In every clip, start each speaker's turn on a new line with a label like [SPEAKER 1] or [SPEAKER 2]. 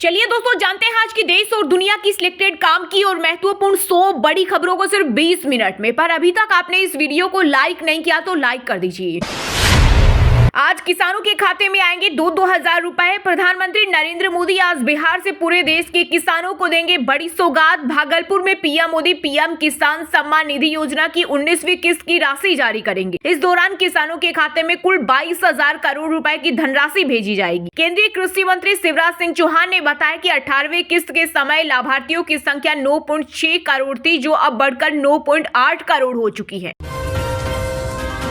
[SPEAKER 1] चलिए दोस्तों, जानते हैं आज की देश और दुनिया की सिलेक्टेड काम की और महत्वपूर्ण 100 बड़ी खबरों को सिर्फ 20 मिनट में। पर अभी तक आपने इस वीडियो को लाइक नहीं किया तो लाइक कर दीजिए। आज किसानों के खाते में आएंगे 2-2 हजार रुपए। प्रधानमंत्री नरेंद्र मोदी आज बिहार से पूरे देश के किसानों को देंगे बड़ी सौगात। भागलपुर में पीएम मोदी पीएम किसान सम्मान निधि योजना की 19वीं किस्त की राशि जारी करेंगे। इस दौरान किसानों के खाते में कुल 22,000 करोड़ रुपए की धनराशि भेजी जाएगी। केंद्रीय कृषि मंत्री शिवराज सिंह चौहान ने बताया कि 18वीं किस्त के समय लाभार्थियों की संख्या 9.6 करोड़ थी, जो अब बढ़कर 9.8 करोड़ हो चुकी है।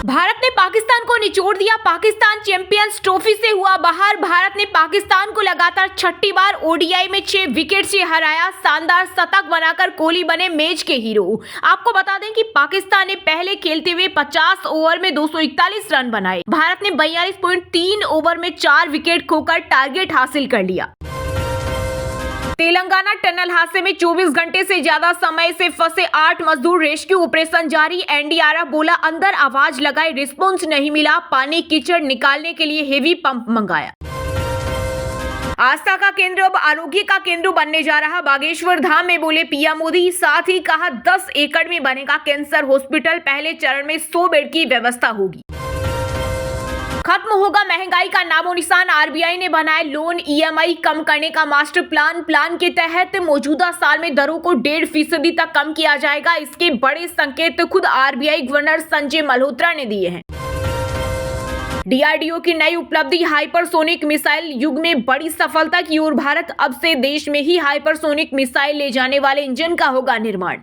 [SPEAKER 1] भारत ने पाकिस्तान को निचोड़ दिया। पाकिस्तान चैंपियंस ट्रॉफी से हुआ बाहर। भारत ने पाकिस्तान को लगातार छठी बार ओडीआई में 6 विकेट से हराया। शानदार शतक बनाकर कोहली बने मैच के हीरो। आपको बता दें कि पाकिस्तान ने पहले खेलते हुए 50 ओवर में 241 रन बनाए। भारत ने 42.3 ओवर में 4 विकेट खोकर टारगेट हासिल कर लिया। तेलंगाना टनल हादसे में 24 घंटे से ज्यादा समय से फंसे 8 मजदूर। रेस्क्यू ऑपरेशन जारी। एनडीआरएफ बोला अंदर आवाज लगाई, रिस्पॉन्स नहीं मिला। पानी कीचड़ निकालने के लिए हेवी पंप मंगाया। आस्था का केंद्र अब आरोग्य का केंद्र बनने जा रहा। बागेश्वर धाम में बोले पीएम मोदी। साथ ही कहा 10 एकड़ में बनेगा कैंसर हॉस्पिटल। पहले चरण में 100 बेड की व्यवस्था होगी। खत्म होगा महंगाई का नामो निशान। आरबीआई ने बनाया लोन ईएमआई कम करने का मास्टर प्लान के तहत मौजूदा साल में दरों को 1.5% तक कम किया जाएगा। इसके बड़े संकेत खुद आरबीआई गवर्नर संजय मल्होत्रा ने दिए हैं। डीआरडीओ की नई उपलब्धि हाइपरसोनिक मिसाइल युग में बड़ी सफलता की ओर भारत। अब से देश में ही हाइपरसोनिक मिसाइल ले जाने वाले इंजन का होगा निर्माण।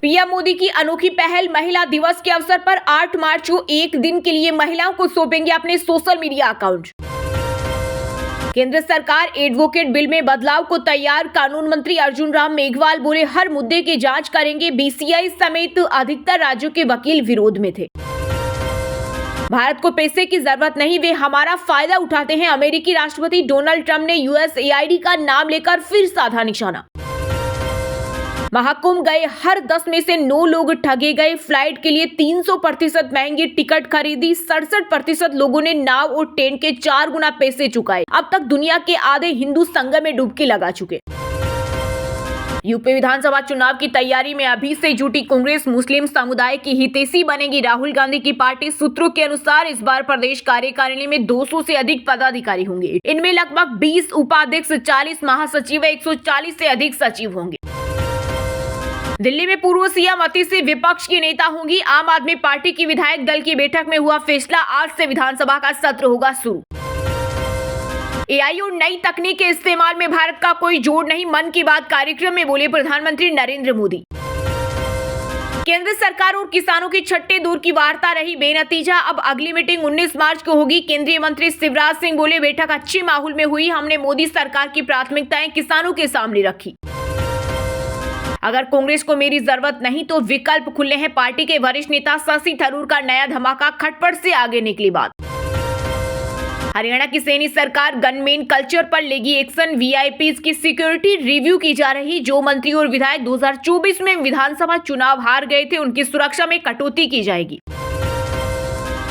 [SPEAKER 1] पीएम मोदी की अनोखी पहल। महिला दिवस के अवसर पर 8 मार्च को एक दिन के लिए महिलाओं को सौंपेंगे अपने सोशल मीडिया अकाउंट। केंद्र सरकार एडवोकेट बिल में बदलाव को तैयार। कानून मंत्री अर्जुन राम मेघवाल बोले हर मुद्दे की जांच करेंगे। बीसीआई समेत अधिकतर राज्यों के वकील विरोध में थे। भारत को पैसे की जरूरत नहीं, वे हमारा फायदा उठाते हैं। अमेरिकी राष्ट्रपति डोनाल्ड ट्रंप ने यूएसएआईडी का नाम लेकर फिर साधा निशाना। महाकुंभ गए हर 10 में से 9 लोग ठगे गए। फ्लाइट के लिए 300% महंगी टिकट खरीदी। 67% लोगों ने नाव और ट्रेन के 4 गुना पैसे चुकाए। अब तक दुनिया के आधे हिंदू संगम में डुबकी लगा चुके। यूपी विधानसभा चुनाव की तैयारी में अभी से जुटी कांग्रेस। मुस्लिम समुदाय की हितैषी बनेगी राहुल गांधी की पार्टी। सूत्रों के अनुसार इस बार प्रदेश कार्यकारिणी में 200 से अधिक पदाधिकारी होंगे। इनमें लगभग 20 उपाध्यक्ष, 40 महासचिव, 140 से अधिक सचिव होंगे। दिल्ली में पूर्व सीएम अतिशी विपक्ष की नेता होंगी। आम आदमी पार्टी की विधायक दल की बैठक में हुआ फैसला। आज से विधानसभा का सत्र होगा शुरू। एआई और नई तकनीक के इस्तेमाल में भारत का कोई जोड़ नहीं। मन की बात कार्यक्रम में बोले प्रधानमंत्री नरेंद्र मोदी। केंद्र सरकार और किसानों की छठे दौर की वार्ता रही बेनतीजा। अब अगली मीटिंग 19 मार्च को होगी। केंद्रीय मंत्री शिवराज सिंह बोले बैठक अच्छे माहौल में हुई। हमने मोदी सरकार की प्राथमिकताएं किसानों के सामने रखी। अगर कांग्रेस को मेरी जरूरत नहीं तो विकल्प खुले हैं। पार्टी के वरिष्ठ नेता शशि थरूर का नया धमाका। खटपट से आगे निकली बात। हरियाणा की सैनी सरकार गनमैन कल्चर पर लेगी एक्शन। वीआईपीज की सिक्योरिटी रिव्यू की जा रही। जो मंत्री और विधायक 2024 में विधानसभा चुनाव हार गए थे, उनकी सुरक्षा में कटौती की जाएगी।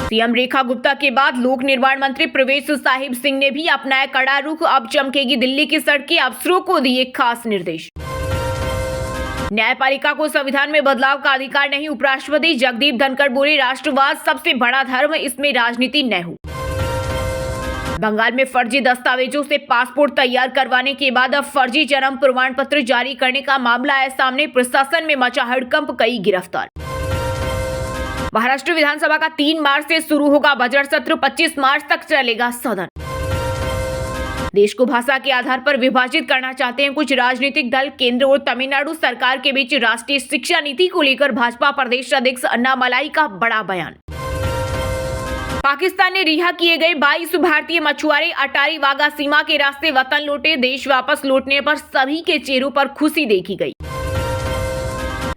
[SPEAKER 1] सीएम रेखा गुप्ता के बाद लोक निर्माण मंत्री प्रवेश साहिब सिंह ने भी अपनाया कड़ा रुख। अब चमकेगी दिल्ली की सड़कें। अफसरों को दिए खास निर्देश। न्यायपालिका को संविधान में बदलाव का अधिकार नहीं। उपराष्ट्रपति जगदीप धनखड़ बोले राष्ट्रवाद सबसे बड़ा धर्म, इसमें राजनीति न हो। बंगाल में फर्जी दस्तावेजों से पासपोर्ट तैयार करवाने के बाद अब फर्जी जन्म प्रमाण पत्र जारी करने का मामला आया सामने। प्रशासन में मचा हड़कंप, कई गिरफ्तार। महाराष्ट्र विधानसभा का 3 मार्च से शुरू होगा बजट सत्र। 25 मार्च तक चलेगा सदन। देश को भाषा के आधार पर विभाजित करना चाहते हैं कुछ राजनीतिक दल। केंद्र और तमिलनाडु सरकार के बीच राष्ट्रीय शिक्षा नीति को लेकर भाजपा प्रदेश अध्यक्ष अन्नामलाई का बड़ा बयान। पाकिस्तान ने रिहा किए गए 22 भारतीय मछुआरे अटारी वाघा सीमा के रास्ते वतन लौटे। देश वापस लौटने पर सभी के चेहरों पर खुशी देखी गई।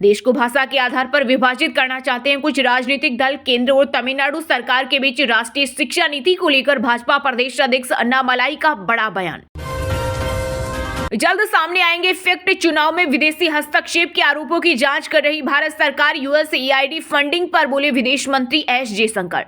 [SPEAKER 1] देश को भाषा के आधार पर विभाजित करना चाहते हैं कुछ राजनीतिक दल। केंद्र और तमिलनाडु सरकार के बीच राष्ट्रीय शिक्षा नीति को लेकर भाजपा प्रदेश अध्यक्ष अन्नामलाई का बड़ा बयान। जल्द सामने आएंगे फैक्ट। चुनाव में विदेशी हस्तक्षेप के आरोपों की जांच कर रही भारत सरकार। यूएसएआईडी फंडिंग पर बोले विदेश मंत्री एस जयशंकर।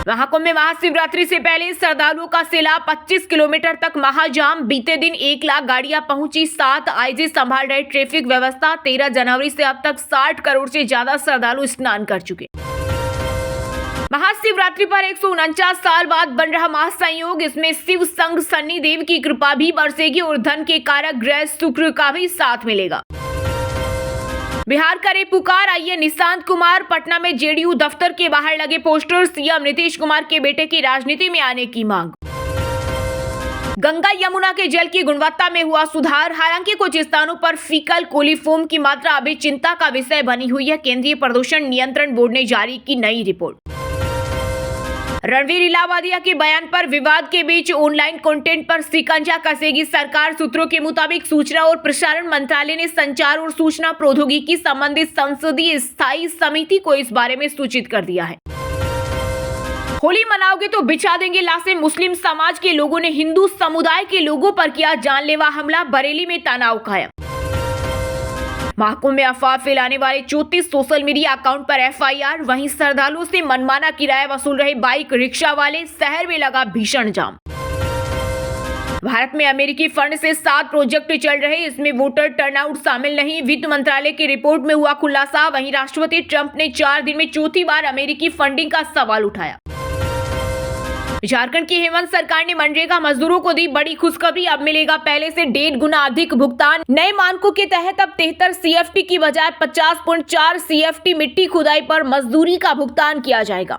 [SPEAKER 1] महाकुंभ में महाशिवरात्रि से पहले श्रद्धालुओं का सैलाब, 25 किलोमीटर तक महाजाम। बीते दिन 1 लाख गाड़ियां पहुंची। 7 आईजी संभाल रहे ट्रैफिक व्यवस्था। 13 जनवरी से अब तक 60 करोड़ से ज्यादा श्रद्धालु स्नान कर चुके। महाशिवरात्रि पर 149 साल बाद बन रहा महासंयोग, इसमें शिव संग शनि देव की कृपा भी बरसेगी और धन के कारक ग्रह शुक्र का भी साथ मिलेगा। बिहार करे पुकार, आइए निशांत कुमार। पटना में जेडीयू दफ्तर के बाहर लगे पोस्टर, सीएम नीतीश कुमार के बेटे की राजनीति में आने की मांग। गंगा यमुना के जल की गुणवत्ता में हुआ सुधार, हालांकि कुछ स्थानों पर फीकल कोलीफॉर्म की मात्रा अभी चिंता का विषय बनी हुई है। केंद्रीय प्रदूषण नियंत्रण बोर्ड ने जारी की नई रिपोर्ट। रणवीर इलाहाबादिया के बयान पर विवाद के बीच ऑनलाइन कंटेंट पर शिकंजा कसेगी सरकार। सूत्रों के मुताबिक सूचना और प्रसारण मंत्रालय ने संचार और सूचना प्रौद्योगिकी संबंधित संसदीय स्थायी समिति को इस बारे में सूचित कर दिया है। होली मनाओगे तो बिछा देंगे लाशें, मुस्लिम समाज के लोगों ने हिंदू समुदाय के लोगों पर किया जानलेवा हमला। बरेली में तनाव कायम। महाकुंभ में अफवाह फैलाने वाले 34 सोशल मीडिया अकाउंट पर एफआईआर। वहीं श्रद्धालुओं से मनमाना किराया वसूल रहे बाइक रिक्शा वाले, शहर में लगा भीषण जाम। भारत में अमेरिकी फंड से 7 प्रोजेक्ट चल रहे, इसमें वोटर टर्नआउट शामिल नहीं। वित्त मंत्रालय की रिपोर्ट में हुआ खुलासा। वहीं राष्ट्रपति ट्रंप ने 4 दिन में चौथी बार अमेरिकी फंडिंग का सवाल उठाया। झारखंड की हेमंत सरकार ने मनरेगा मजदूरों को दी बड़ी खुशखबरी, अब मिलेगा पहले से 1.5 गुना अधिक भुगतान। नए मानकों के तहत अब 73 सीएफटी की बजाय 50.4 सीएफटी मिट्टी खुदाई पर मजदूरी का भुगतान किया जाएगा।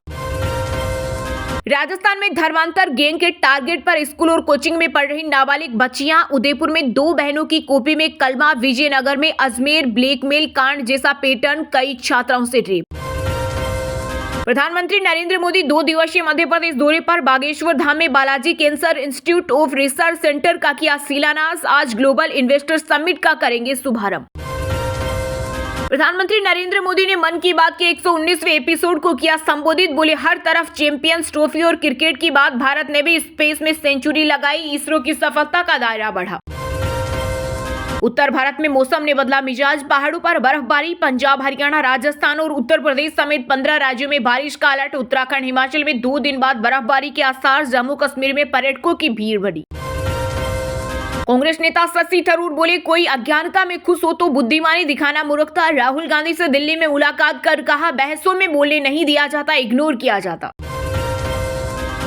[SPEAKER 1] राजस्थान में धर्मांतर गैंग के टारगेट पर स्कूल और कोचिंग में पढ़ रही नाबालिग बच्चियां। उदयपुर में 2 बहनों की कॉपी में कलमा। विजयनगर में अजमेर ब्लैकमेल कांड जैसा पैटर्न, कई छात्राओं से रेप। प्रधानमंत्री नरेंद्र मोदी 2 दिवसीय मध्य प्रदेश दौरे पर। बागेश्वर धाम में Balaji cancer institute of research centre का किया शिलान्यास। आज ग्लोबल इन्वेस्टर समिट का करेंगे शुभारंभ। प्रधानमंत्री नरेंद्र मोदी ने मन की बात के 119वें एपिसोड को किया संबोधित। बोले, हर तरफ चैंपियंस ट्रॉफी और क्रिकेट की बात। भारत ने भी स्पेस में सेंचुरी लगाई, इसरो की सफलता का दायरा बढ़ा। उत्तर भारत में मौसम ने बदला मिजाज। पहाड़ों पर बर्फबारी। पंजाब, हरियाणा, राजस्थान और उत्तर प्रदेश समेत 15 राज्यों में बारिश का अलर्ट। उत्तराखंड, हिमाचल में 2 दिन बाद बर्फबारी के आसार। जम्मू कश्मीर में पर्यटकों की भीड़ बढ़ी। कांग्रेस नेता शशि थरूर बोले, कोई अज्ञानता में खुश हो तो बुद्धिमानी दिखाना मूर्खता। राहुल गांधी से दिल्ली में मुलाकात कर कहा, बहसों में बोलने नहीं दिया जाता, इग्नोर किया जाता।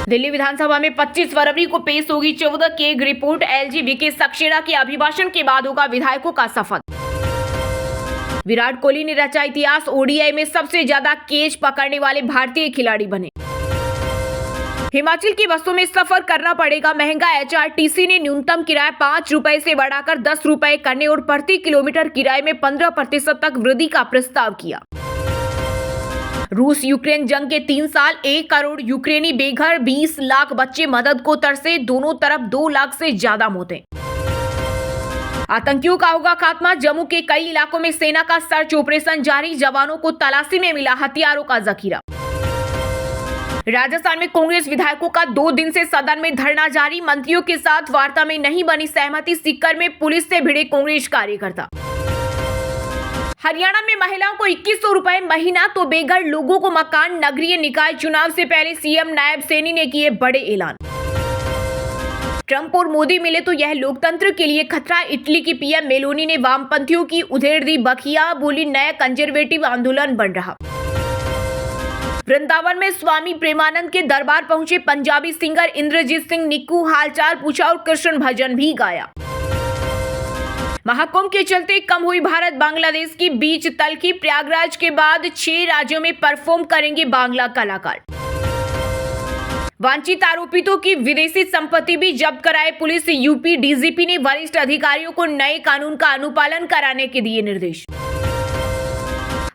[SPEAKER 1] दिल्ली विधानसभा में 25 फरवरी को पेश होगी 14 की एक रिपोर्ट। एलजी वीके सक्सेना के अभिभाषण के बाद होगा विधायकों का शपथ। विराट कोहली ने रचा इतिहास। ओडीआई में सबसे ज्यादा कैच पकड़ने वाले भारतीय खिलाड़ी बने। हिमाचल की बसों में सफर करना पड़ेगा महंगा। एचआरटीसी ने न्यूनतम किराया 5 रुपए से बढ़ाकर 10 रुपए करने और प्रति किलोमीटर किराए में 15% तक वृद्धि का प्रस्ताव किया। रूस यूक्रेन जंग के 3 साल, 1 करोड़ यूक्रेनी बेघर, 20 लाख बच्चे मदद को तरसे। दोनों तरफ 2 लाख से ज्यादा मौतें। आतंकियों का होगा खात्मा। जम्मू के कई इलाकों में सेना का सर्च ऑपरेशन जारी। जवानों को तलाशी में मिला हथियारों का जखीरा। राजस्थान में कांग्रेस विधायकों का 2 दिन से सदन में धरना जारी। मंत्रियों के साथ वार्ता में नहीं बनी सहमति। सीकर में पुलिस से भिड़े कांग्रेस कार्यकर्ता। हरियाणा में महिलाओं को 2100 रुपए महीना तो बेघर लोगों को मकान। नगरीय निकाय चुनाव से पहले सीएम नायब सैनी ने किए बड़े ऐलान। ट्रंप और मोदी मिले तो यह लोकतंत्र के लिए खतरा। इटली की पीएम मेलोनी ने वामपंथियों की उधेड़ दी बखिया। बोली, नया कंजर्वेटिव आंदोलन बन रहा। वृंदावन में स्वामी प्रेमानंद के दरबार पहुंचे पंजाबी सिंगर इंद्रजीत सिंह निक्कू। हालचाल पूछा और कृष्ण भजन भी गाया। महाकुंभ के चलते कम हुई भारत बांग्लादेश की बीच तलखी। प्रयागराज के बाद 6 राज्यों में परफॉर्म करेंगे बांग्ला कलाकार। वांछित आरोपितों की विदेशी संपत्ति भी जब्त कराए पुलिस। यूपी डीजीपी ने वरिष्ठ अधिकारियों को नए कानून का अनुपालन कराने के दिए निर्देश।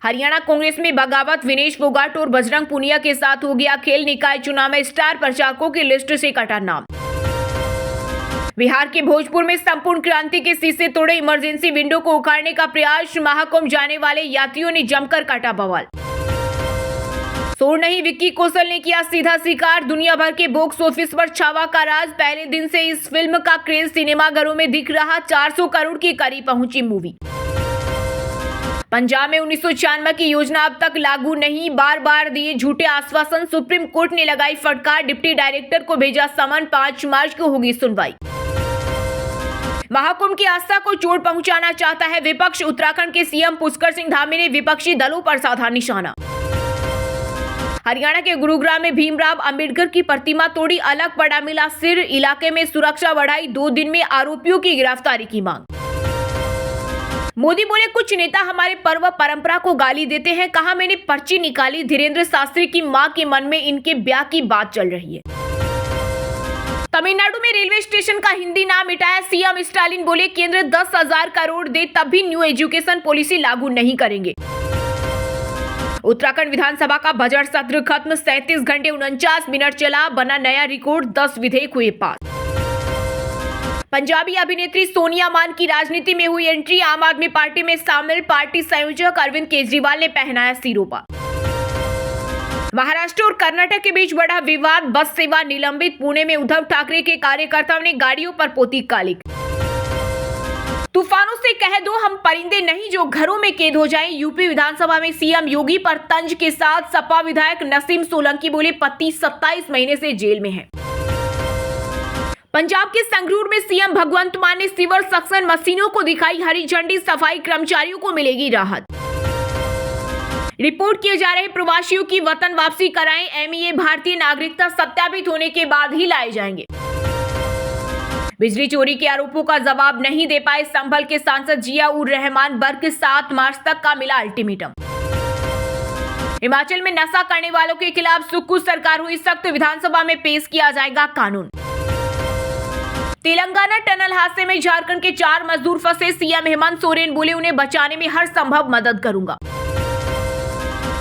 [SPEAKER 1] हरियाणा कांग्रेस में बगावत। विनेश फोगाट और बजरंग पुनिया के साथ हो गया खेल। निकाय चुनाव में स्टार प्रचारकों की लिस्ट से कटा नाम। बिहार के भोजपुर में संपूर्ण क्रांति के शीशे तोड़े। इमरजेंसी विंडो को उखाड़ने का प्रयास। महाकुंभ जाने वाले यात्रियों ने जमकर काटा बवाल। शोर नहीं, विक्की कौशल ने किया सीधा शिकार। दुनिया भर के बॉक्स ऑफिस पर छावा का राज। पहले दिन से इस फिल्म का क्रेज सिनेमाघरों में दिख रहा। 400 करोड़ के करीब पहुंची मूवी। पंजाब में 1996 की योजना अब तक लागू नहीं, बार बार दिए झूठे आश्वासन, सुप्रीम कोर्ट ने लगाई फटकार, डिप्टी डायरेक्टर को भेजा समन, 5 मार्च को होगी सुनवाई। महाकुंभ की आस्था को चोट पहुंचाना चाहता है विपक्ष, उत्तराखंड के सीएम पुष्कर सिंह धामी ने विपक्षी दलों पर साधा निशाना। हरियाणा के गुरुग्राम में भीमराव अंबेडकर की प्रतिमा तोड़ी, अलग पड़ा मिला सिर, इलाके में सुरक्षा बढ़ाई, 2 दिन में आरोपियों की गिरफ्तारी की मांग। मोदी बोले कुछ नेता हमारे पर्व परंपरा को गाली देते हैं, कहा मैंने पर्ची निकाली, धीरेन्द्र शास्त्री की मां के मन में इनके ब्याह की बात चल रही है। तमिलनाडु में रेलवे स्टेशन का हिंदी नाम मिटाया, सीएम स्टालिन बोले केंद्र 10,000 करोड़ दे तब भी न्यू एजुकेशन पॉलिसी लागू नहीं करेंगे। उत्तराखंड विधानसभा का बजट सत्र खत्म, 37 घंटे 49 मिनट चला, बना नया रिकॉर्ड, 10 विधेयक हुए पास। पंजाबी अभिनेत्री सोनिया मान की राजनीति में हुई एंट्री, आम आदमी पार्टी में शामिल, पार्टी संयोजक अरविंद केजरीवाल ने पहनाया सिरोपा। महाराष्ट्र और कर्नाटक के बीच बढ़ा विवाद, बस सेवा निलंबित, पुणे में उद्धव ठाकरे के कार्यकर्ताओं ने गाड़ियों पर पोती काली। तूफानों से कह दो हम परिंदे नहीं जो घरों में कैद हो जाएं, यूपी विधानसभा में सीएम योगी पर तंज के साथ सपा विधायक नसीम सोलंकी बोले पति 27 महीने से जेल में है। पंजाब के संगरूर में सीएम भगवंत मान ने सीवर सक्शन मशीनों को दिखाई हरी झंडी, सफाई कर्मचारियों को मिलेगी राहत। रिपोर्ट किए जा रहे प्रवासियों की वतन वापसी कराएं, एमईए भारतीय नागरिकता सत्यापित होने के बाद ही लाए जाएंगे। बिजली चोरी के आरोपों का जवाब नहीं दे पाए संभल के सांसद जिया उर रहमान, वर्ग 7 मार्च तक का मिला अल्टीमेटम। हिमाचल में नशा करने वालों के खिलाफ सुक्कू सरकार हुई सख्त, विधानसभा में पेश किया जाएगा कानून। तेलंगाना टनल हादसे में झारखंड के 4 मजदूर फंसे, सीएम हेमंत सोरेन बोले उन्हें बचाने में हर संभव मदद करूंगा।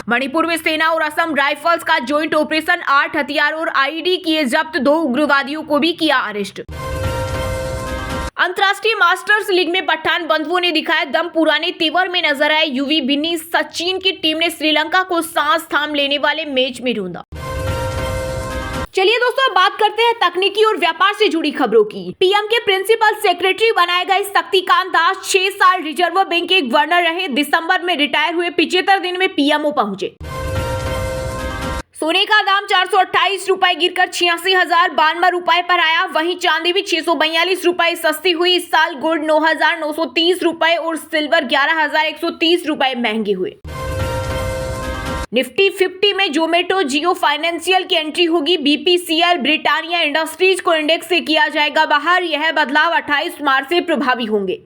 [SPEAKER 1] मणिपुर में सेना और असम राइफल्स का ज्वाइंट ऑपरेशन, 8 हथियार और आईडी किए जब्त, 2 उग्रवादियों को भी किया अरेस्ट। अंतर्राष्ट्रीय मास्टर्स लीग में पठान बंधुओं ने दिखाया दम, पुराने तेवर में नजर आए यूवी बिन्नी, सचिन की टीम ने श्रीलंका को सांस थाम लेने वाले मैच में ढूंढा। चलिए दोस्तों, बात करते हैं तकनीकी और व्यापार से जुड़ी खबरों की। पीएम के प्रिंसिपल सेक्रेटरी बनाए गए शक्तिकांत दास 6 साल रिजर्व बैंक के गवर्नर रहे, दिसंबर में रिटायर हुए, 75 दिन में पीएमओ पहुंचे। सोने का दाम 428 रुपए गिरकर 86,092 रुपए पर आया, वहीं चांदी भी 642 रुपए सस्ती हुई। इस साल गोल्ड 9,930 रुपए और सिल्वर 11,130 रुपए महंगे हुए। निफ्टी 50 में जोमेटो, जियो फाइनेंशियल की एंट्री होगी, बीपीसीएल, ब्रिटानिया इंडस्ट्रीज को इंडेक्स से किया जाएगा बाहर। यह बदलाव 28 मार्च से प्रभावी होंगे।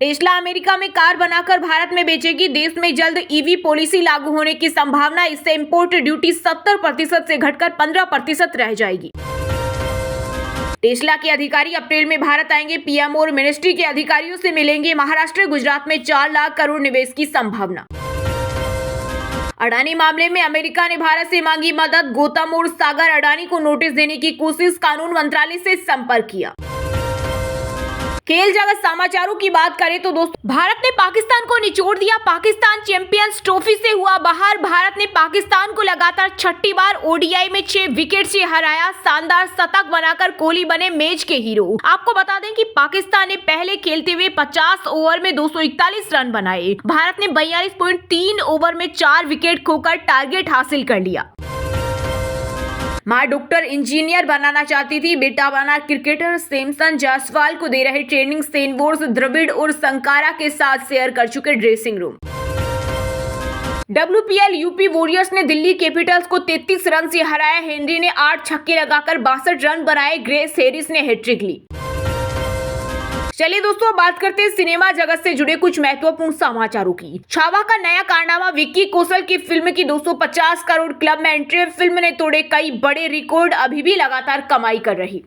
[SPEAKER 1] टेस्ला अमेरिका में कार बनाकर भारत में बेचेगी, देश में जल्द ईवी पॉलिसी लागू होने की संभावना, इससे इंपोर्ट ड्यूटी 70% से घटकर 15% रह जाएगी। टेस्ला के अधिकारी अप्रैल में भारत आएंगे, पीएम और मिनिस्ट्री के अधिकारियों से मिलेंगे। महाराष्ट्र गुजरात में 4 लाख करोड़ निवेश की संभावना। अडानी मामले में अमेरिका ने भारत से मांगी मदद, गौतम और सागर अडानी को नोटिस देने की कोशिश, कानून मंत्रालय से संपर्क किया। खेल जगत समाचारों की बात करें तो दोस्तों, भारत ने पाकिस्तान को निचोड़ दिया, पाकिस्तान चैंपियंस ट्रॉफी से हुआ बाहर। भारत ने पाकिस्तान को लगातार 6ठी बार ओडीआई में 6 विकेट से हराया, शानदार शतक बनाकर कोहली बने मैच के हीरो। आपको बता दें कि पाकिस्तान ने पहले खेलते हुए 50 ओवर में 241 रन बनाए, भारत ने 42.3 ओवर में 4 विकेट खोकर टारगेट हासिल कर लिया। मां डॉक्टर इंजीनियर बनाना चाहती थी, बेटा बना क्रिकेटर। सैमसन जायसवाल को दे रहे ट्रेनिंग, सेनवोर्स द्रविड़ और संकारा के साथ शेयर कर चुके dressing room. WPL UP warriors ने दिल्ली कैपिटल्स को 33 रन से हराया, हेनरी ने 8 छक्के लगाकर 62 रन बनाए, ग्रेस हैरिस ने हैट्रिक ली। चलिए दोस्तों, बात करते हैं सिनेमा जगत से जुड़े कुछ महत्वपूर्ण समाचारों की। छावा का नया कारनामा, विक्की कौशल की फिल्म की 250 करोड़ क्लब में एंट्री, फिल्म ने तोड़े कई बड़े रिकॉर्ड, अभी भी लगातार कमाई कर रही।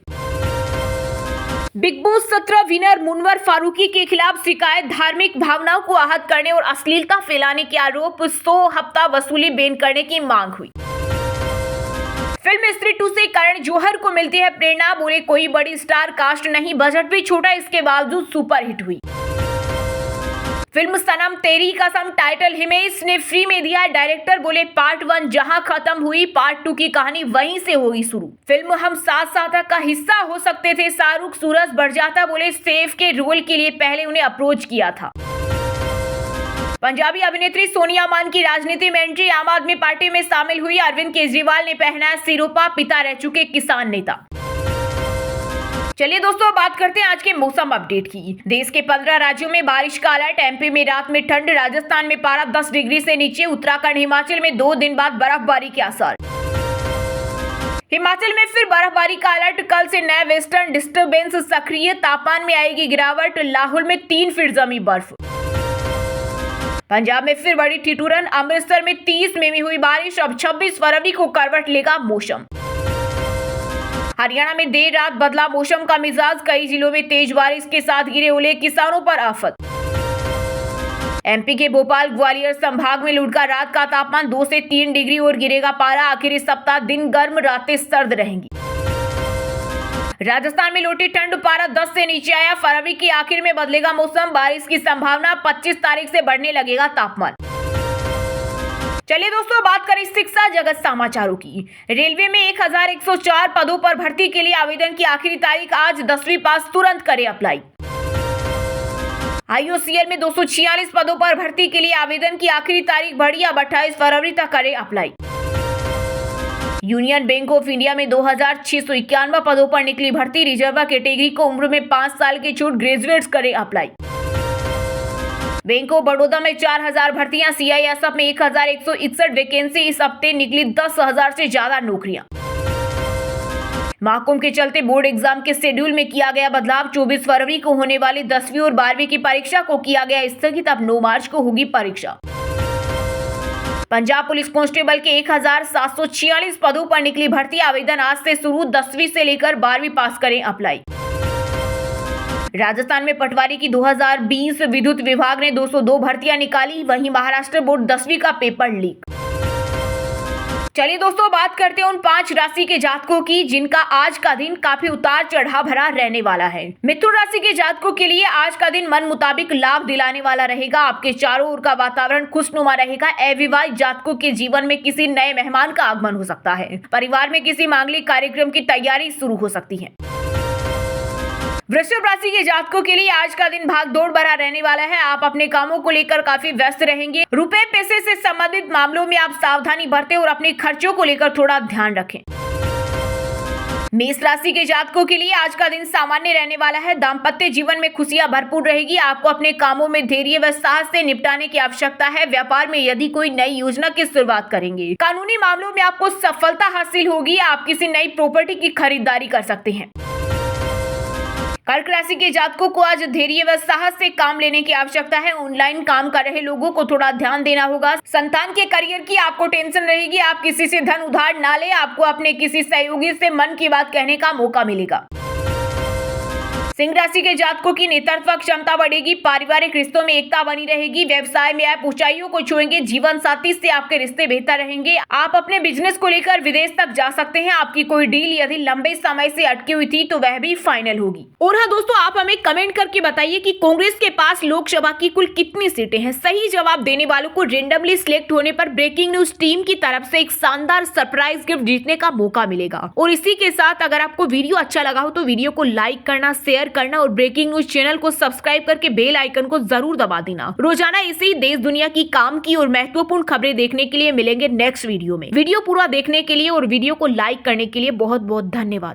[SPEAKER 1] Bigg Boss 17 winner Munawar Faruqui के खिलाफ शिकायत, धार्मिक भावनाओं को आहत करने और अश्लीलता फैलाने के आरोप, 100 हफ्ता वसूली बैन करने की मांग हुई। फिल्म स्त्री 2 से करण जौहर को मिलती है प्रेरणा, बोले कोई बड़ी स्टार कास्ट नहीं, बजट भी छोटा, इसके बावजूद सुपरहिट हुई। फिल्म सनम तेरी कसम टाइटल हिमेश ने फ्री में दिया, डायरेक्टर बोले पार्ट 1 जहां खत्म हुई, पार्ट 2 की कहानी वहीं से होगी शुरू। फिल्म हम साथ साथ का हिस्सा हो सकते थे, शाहरुख सूरज बरजाता बोले सैफ के रोल के लिए पहले उन्हें अप्रोच किया था। पंजाबी अभिनेत्री सोनिया मान की राजनीति में एंट्री। आम आदमी पार्टी में शामिल हुई। अरविंद केजरीवाल ने पहनाया सिरोपा, पिता रह चुके किसान नेता। चलिए दोस्तों, बात करते हैं आज के मौसम अपडेट की। देश के 15 राज्यों में बारिश का अलर्ट। एमपी में रात में ठंड। राजस्थान में पारा 10 डिग्री से नीचे। उत्तराखंड हिमाचल में 2 दिन बाद बर्फबारी के आसार। हिमाचल में फिर बर्फबारी का अलर्ट। कल से नए वेस्टर्न डिस्टर्बेंस सक्रिय। तापमान में आएगी गिरावट। लाहौल में 3 फीट जमी बर्फ। पंजाब में फिर बड़ी ठिठुरन। अमृतसर में 30 में भी हुई बारिश। अब 26 फरवरी को करवट लेगा मौसम। हरियाणा में देर रात बदला मौसम का मिजाज। कई जिलों में तेज बारिश के साथ गिरे ओले। किसानों पर आफत। एमपी के भोपाल ग्वालियर संभाग में लुढ़का। रात का तापमान 2 से 3 डिग्री और गिरेगा पारा। आखिरी सप्ताह दिन गर्म, रातें सर्द रहेंगी। राजस्थान में लौटी ठंड। पारा 10 से नीचे आया। फरवरी के आखिर में बदलेगा मौसम। बारिश की संभावना। 25 तारीख से बढ़ने लगेगा तापमान। चलिए दोस्तों, बात करें शिक्षा जगत समाचारों की। रेलवे में 1104 पदों पर भर्ती के लिए आवेदन की आखिरी तारीख आज। 10वीं पास तुरंत करें अप्लाई। IOCL में 246 पदों पर भर्ती के लिए आवेदन की आखिरी तारीख बढ़ी। अब 28 फरवरी तक करें apply. Union bank of India में 2691 पदों पर निकली भर्ती। रिजर्व कैटेगरी को उम्र में 5 साल की छूट। ग्रेजुएट्स करें अप्लाई। बैंक ऑफ बड़ौदा में 4000 भर्तियां। CISF में 1161 वैकेंसी। इस हफ्ते निकली 10,000 से ज्यादा नौकरियां। महाकुंभ के चलते बोर्ड एग्जाम के शेड्यूल में किया गया बदलाव। 24 फरवरी को होने वाली 10वीं और 12वीं की परीक्षा को किया गया स्थगित। अब 9 मार्च को होगी परीक्षा। पंजाब पुलिस कांस्टेबल के 1746 पदों पर निकली भर्ती। आवेदन आज से शुरू। 10वीं से लेकर 12वीं पास करें अप्लाई। राजस्थान में पटवारी की 2020 विद्युत विभाग ने 202 भर्तियां निकाली। वहीं महाराष्ट्र बोर्ड 10वीं का पेपर लीक। चलिए दोस्तों, बात करते हैं उन 5 राशि के जातकों की जिनका आज का दिन काफी उतार चढ़ाव भरा रहने वाला है। मिथुन राशि के जातकों के लिए आज का दिन मन मुताबिक लाभ दिलाने वाला रहेगा। आपके चारों ओर का वातावरण खुशनुमा रहेगा। अविवाहित जातकों के जीवन में किसी नए मेहमान का आगमन हो सकता है। परिवार में किसी मांगलिक कार्यक्रम की तैयारी शुरू हो सकती है। वृषभ राशि के जातकों के लिए आज का दिन भागदौड़ भरा रहने वाला है। आप अपने कामों को लेकर काफी व्यस्त रहेंगे। रुपए पैसे से संबंधित मामलों में आप सावधानी बरतें और अपने खर्चों को लेकर थोड़ा ध्यान रखें। मेष राशि के जातकों के लिए आज का दिन सामान्य रहने वाला है। दाम्पत्य जीवन में खुशियां भरपूर रहेगी। आपको अपने कामों में धैर्य व साहस से निपटाने की आवश्यकता है। व्यापार में यदि कोई नई योजना की शुरुआत करेंगे। कानूनी मामलों में आपको सफलता हासिल होगी। आप किसी नई प्रॉपर्टी की खरीदारी कर सकते हैं। कर्क राशि के जातकों को आज धैर्य व साहस से काम लेने की आवश्यकता है। ऑनलाइन काम कर रहे लोगों को थोड़ा ध्यान देना होगा। संतान के करियर की आपको टेंशन रहेगी। आप किसी से धन उधार ना ले। आपको अपने किसी सहयोगी से मन की बात कहने का मौका मिलेगा। सिंह राशि के जातकों की नेतृत्व क्षमता बढ़ेगी। पारिवारिक रिश्तों में एकता बनी रहेगी। व्यवसाय में आप ऊंचाइयों को छुएंगे। जीवन साथी से आपके रिश्ते बेहतर रहेंगे। आप अपने बिजनेस को लेकर विदेश तक जा सकते हैं। आपकी कोई डील यदि लंबे समय से अटकी हुई थी तो वह भी फाइनल होगी। और हाँ दोस्तों, आप हमें कमेंट करके बताइए कि कांग्रेस के पास लोकसभा की कुल कितनी सीटें हैं। सही जवाब देने वालों को रेंडमली सिलेक्ट होने पर ब्रेकिंग न्यूज टीम की तरफ से एक शानदार सरप्राइज गिफ्ट जीतने का मौका मिलेगा। और इसी के साथ अगर आपको वीडियो अच्छा लगा हो तो वीडियो को लाइक करना, शेयर करना और ब्रेकिंग न्यूज चैनल को सब्सक्राइब करके बेल आइकन को जरूर दबा देना। रोजाना इसी देश दुनिया की काम की और महत्वपूर्ण खबरें देखने के लिए मिलेंगे नेक्स्ट वीडियो में। वीडियो पूरा देखने के लिए और वीडियो को लाइक करने के लिए बहुत बहुत धन्यवाद।